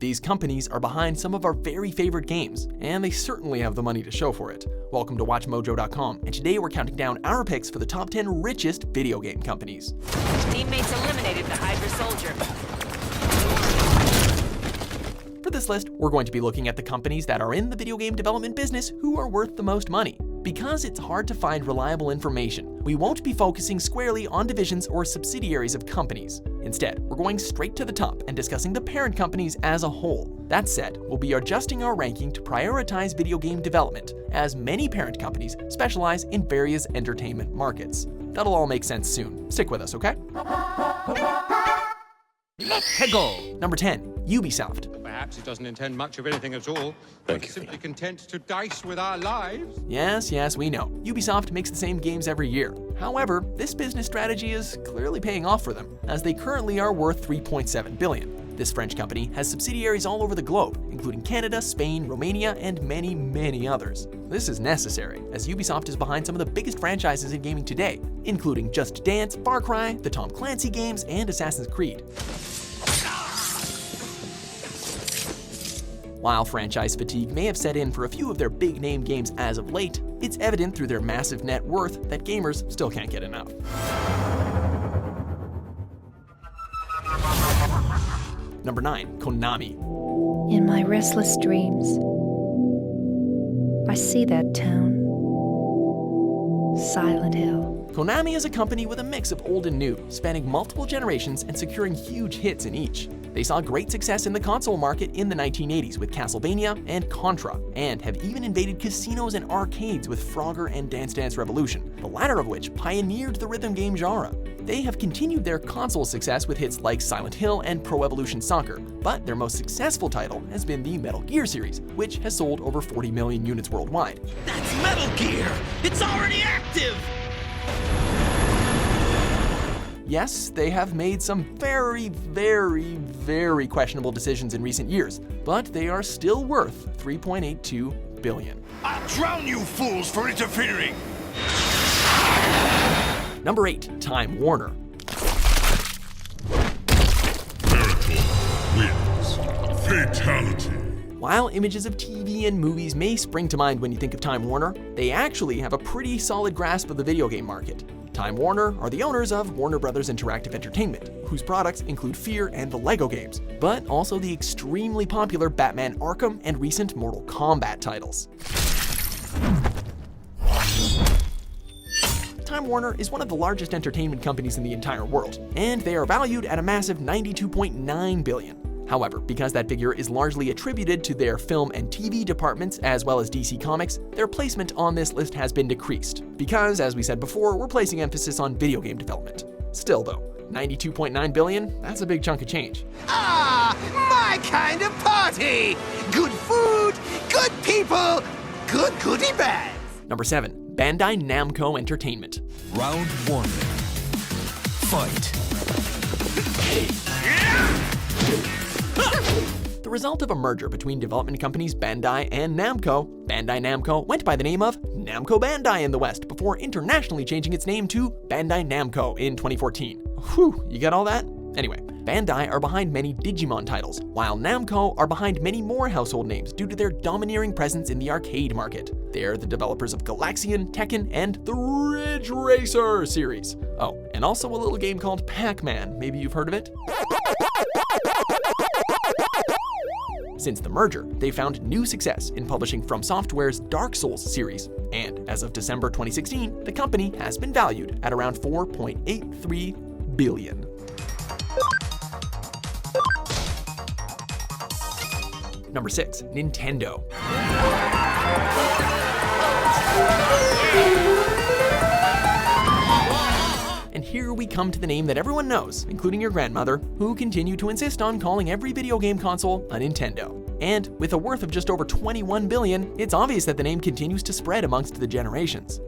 These companies are behind some of our very favorite games, and they certainly have the money to show for it. Welcome to WatchMojo.com, and today we're counting down our picks for the top 10 richest video game companies. Teammates eliminated the Hydra soldier. For this list, we're going to be looking at the companies that are in the video game development business who are worth the most money. Because it's hard to find reliable information, we won't be focusing squarely on divisions or subsidiaries of companies. Instead, we're going straight to the top and discussing the parent companies as a whole. That said, we'll be adjusting our ranking to prioritize video game development, as many parent companies specialize in various entertainment markets. That'll all make sense soon. Stick with us, okay? Let's go! Number 10, Ubisoft. Perhaps it doesn't intend much of anything at all. Thank It's you. simply content to dice with our lives. Yes, we know. Ubisoft makes the same games every year. However, this business strategy is clearly paying off for them, as they currently are worth $3.7 billion. This French company has subsidiaries all over the globe, including Canada, Spain, Romania, and many, many others. This is necessary, as Ubisoft is behind some of the biggest franchises in gaming today, including Just Dance, Far Cry, the Tom Clancy games, and Assassin's Creed. While franchise fatigue may have set in for a few of their big-name games as of late, it's evident through their massive net worth that gamers still can't get enough. Number 9, Konami. In my restless dreams, I see that town. Silent Hill. Konami is a company with a mix of old and new, spanning multiple generations and securing huge hits in each. They saw great success in the console market in the 1980s with Castlevania and Contra, and have even invaded casinos and arcades with Frogger and Dance Dance Revolution, the latter of which pioneered the rhythm game genre. They have continued their console success with hits like Silent Hill and Pro Evolution Soccer, but their most successful title has been the Metal Gear series, which has sold over 40 million units worldwide. That's Metal Gear! It's already active! Yes, they have made some very questionable decisions in recent years, but they are still worth $3.82 billion. I'll drown you fools for interfering! Number 8, Time Warner. Miracle wins. Fatality. While images of TV and movies may spring to mind when you think of Time Warner, they actually have a pretty solid grasp of the video game market. Time Warner are the owners of Warner Brothers Interactive Entertainment, whose products include Fear and the LEGO games, but also the extremely popular Batman Arkham and recent Mortal Kombat titles. Time Warner is one of the largest entertainment companies in the entire world, and they are valued at a massive $92.9 billion. However, because that figure is largely attributed to their film and TV departments as well as DC Comics, their placement on this list has been decreased. Because, as we said before, we're placing emphasis on video game development. Still though, $92.9 billion, that's a big chunk of change. Ah, my kind of party! Good food, good people, good goodie bags! Number 7, Bandai Namco Entertainment. Round 1. Fight. The result of a merger between development companies Bandai and Namco, Bandai Namco went by the name of Namco Bandai in the West before internationally changing its name to Bandai Namco in 2014. Whew, you get all that? Anyway, Bandai are behind many Digimon titles, while Namco are behind many more household names due to their domineering presence in the arcade market. They're the developers of Galaxian, Tekken, and the Ridge Racer series. Oh, and also a little game called Pac-Man. Maybe you've heard of it? Since the merger, they found new success in publishing From Software's Dark Souls series, and as of December 2016, the company has been valued at around $4.83 billion. Number 6, Nintendo. And here we come to the name that everyone knows, including your grandmother, who continue to insist on calling every video game console a Nintendo. And with a worth of just over $21 billion, it's obvious that the name continues to spread amongst the generations.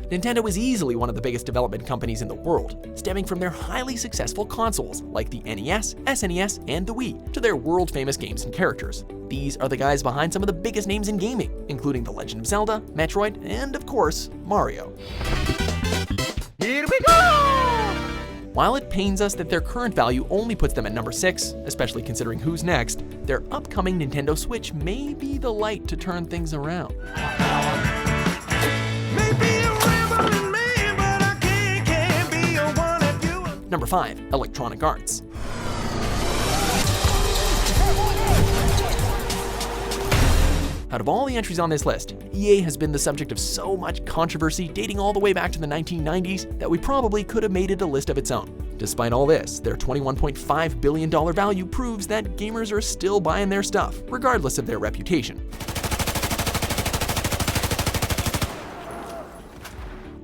Nintendo is easily one of the biggest development companies in the world, stemming from their highly successful consoles like the NES, SNES, and the Wii, to their world-famous games and characters. These are the guys behind some of the biggest names in gaming, including The Legend of Zelda, Metroid, and of course, Mario. Here we go! While it pains us that their current value only puts them at number 6, especially considering who's next, their upcoming Nintendo Switch may be the light to turn things around. Number 5. Electronic Arts. Out of all the entries on this list, EA has been the subject of so much controversy dating all the way back to the 1990s that we probably could have made it a list of its own. Despite all this, their $21.5 billion value proves that gamers are still buying their stuff, regardless of their reputation.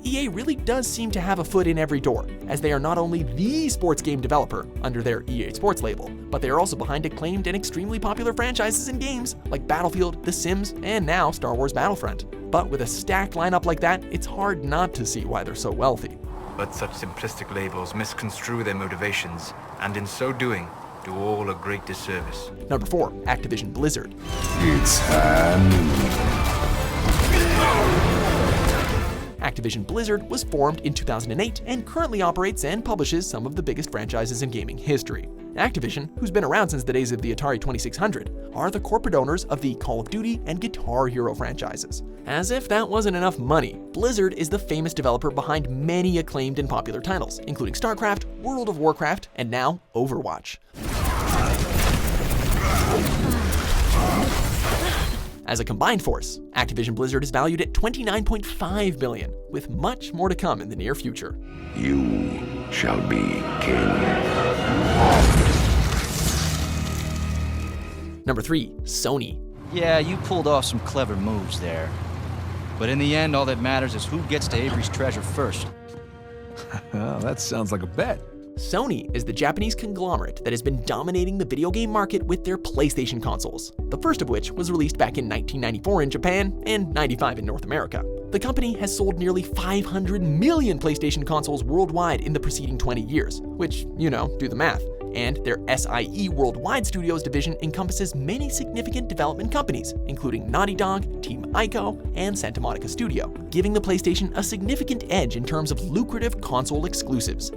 EA really does seem to have a foot in every door, as they are not only the sports game developer under their EA Sports label, but they are also behind acclaimed and extremely popular franchises and games like Battlefield, The Sims, and now Star Wars Battlefront. But with a stacked lineup like that, it's hard not to see why they're so wealthy. But such simplistic labels misconstrue their motivations, and in so doing, do all a great disservice. Number 4. Activision Blizzard. It's Activision Blizzard was formed in 2008 and currently operates and publishes some of the biggest franchises in gaming history. Activision, who's been around since the days of the Atari 2600, are the corporate owners of the Call of Duty and Guitar Hero franchises. As if that wasn't enough money, Blizzard is the famous developer behind many acclaimed and popular titles, including StarCraft, World of Warcraft, and now Overwatch. As a combined force, Activision Blizzard is valued at $29.5 billion, with much more to come in the near future. You shall be king. Number 3. Sony. Yeah, you pulled off some clever moves there. But in the end, all that matters is who gets to Avery's treasure first. Well, that sounds like a bet. Sony is the Japanese conglomerate that has been dominating the video game market with their PlayStation consoles, the first of which was released back in 1994 in Japan and 95 in North America. The company has sold nearly 500 million PlayStation consoles worldwide in the preceding 20 years, which, do the math. And their SIE Worldwide Studios division encompasses many significant development companies, including Naughty Dog, Team Ico, and Santa Monica Studio, giving the PlayStation a significant edge in terms of lucrative console exclusives.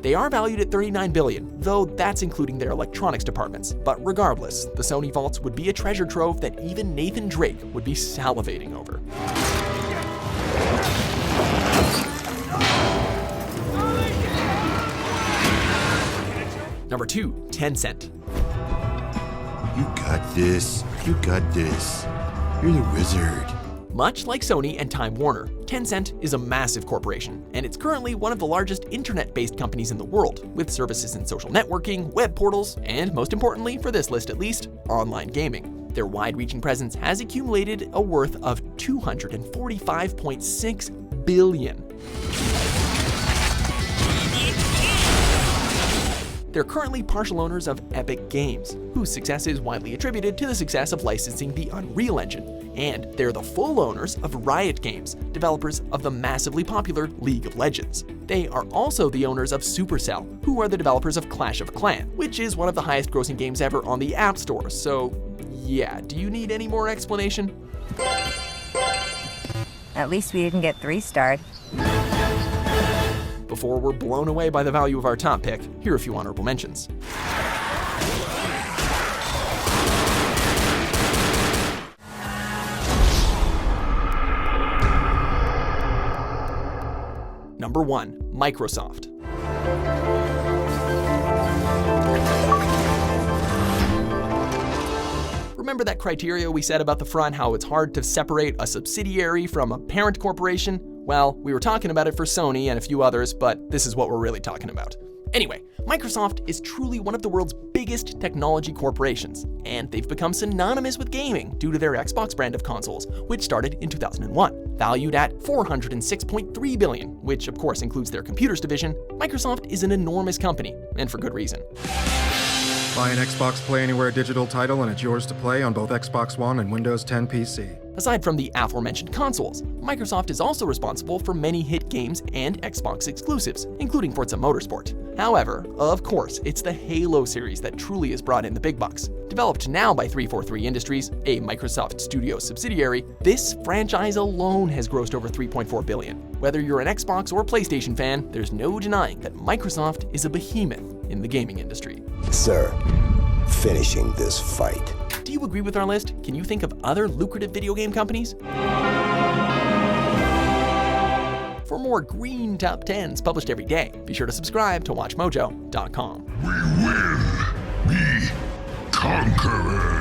They are valued at $39 billion, though that's including their electronics departments. But regardless, the Sony vaults would be a treasure trove that even Nathan Drake would be salivating over. Number 2. Tencent. You got this. You got this. You're the wizard. Much like Sony and Time Warner, Tencent is a massive corporation, and it's currently one of the largest internet-based companies in the world, with services in social networking, web portals, and most importantly, for this list at least, online gaming. Their wide-reaching presence has accumulated a worth of $245.6 billion. They're currently partial owners of Epic Games, whose success is widely attributed to the success of licensing the Unreal Engine. And they're the full owners of Riot Games, developers of the massively popular League of Legends. They are also the owners of Supercell, who are the developers of Clash of Clans, which is one of the highest grossing games ever on the App Store. So yeah, do you need any more explanation? At least we didn't get 3-starred. Before we're blown away by the value of our top pick, here are a few honorable mentions. Number 1. Microsoft. Remember that criteria we said about the front, how it's hard to separate a subsidiary from a parent corporation? Well, we were talking about it for Sony and a few others, but this is what we're really talking about. Anyway, Microsoft is truly one of the world's biggest technology corporations, and they've become synonymous with gaming due to their Xbox brand of consoles, which started in 2001. Valued at $406.3 billion, which of course includes their computers division, Microsoft is an enormous company, and for good reason. Buy an Xbox Play Anywhere digital title and it's yours to play on both Xbox One and Windows 10 PC. Aside from the aforementioned consoles, Microsoft is also responsible for many hit games and Xbox exclusives, including Forza Motorsport. However, of course, it's the Halo series that truly has brought in the big bucks. Developed now by 343 Industries, a Microsoft Studios subsidiary, this franchise alone has grossed over $3.4 billion. Whether you're an Xbox or PlayStation fan, there's no denying that Microsoft is a behemoth in the gaming industry. Sir, finishing this fight. Do you agree with our list? Can you think of other lucrative video game companies? For more green top 10s published every day, be sure to subscribe to WatchMojo.com. We will be conquerors.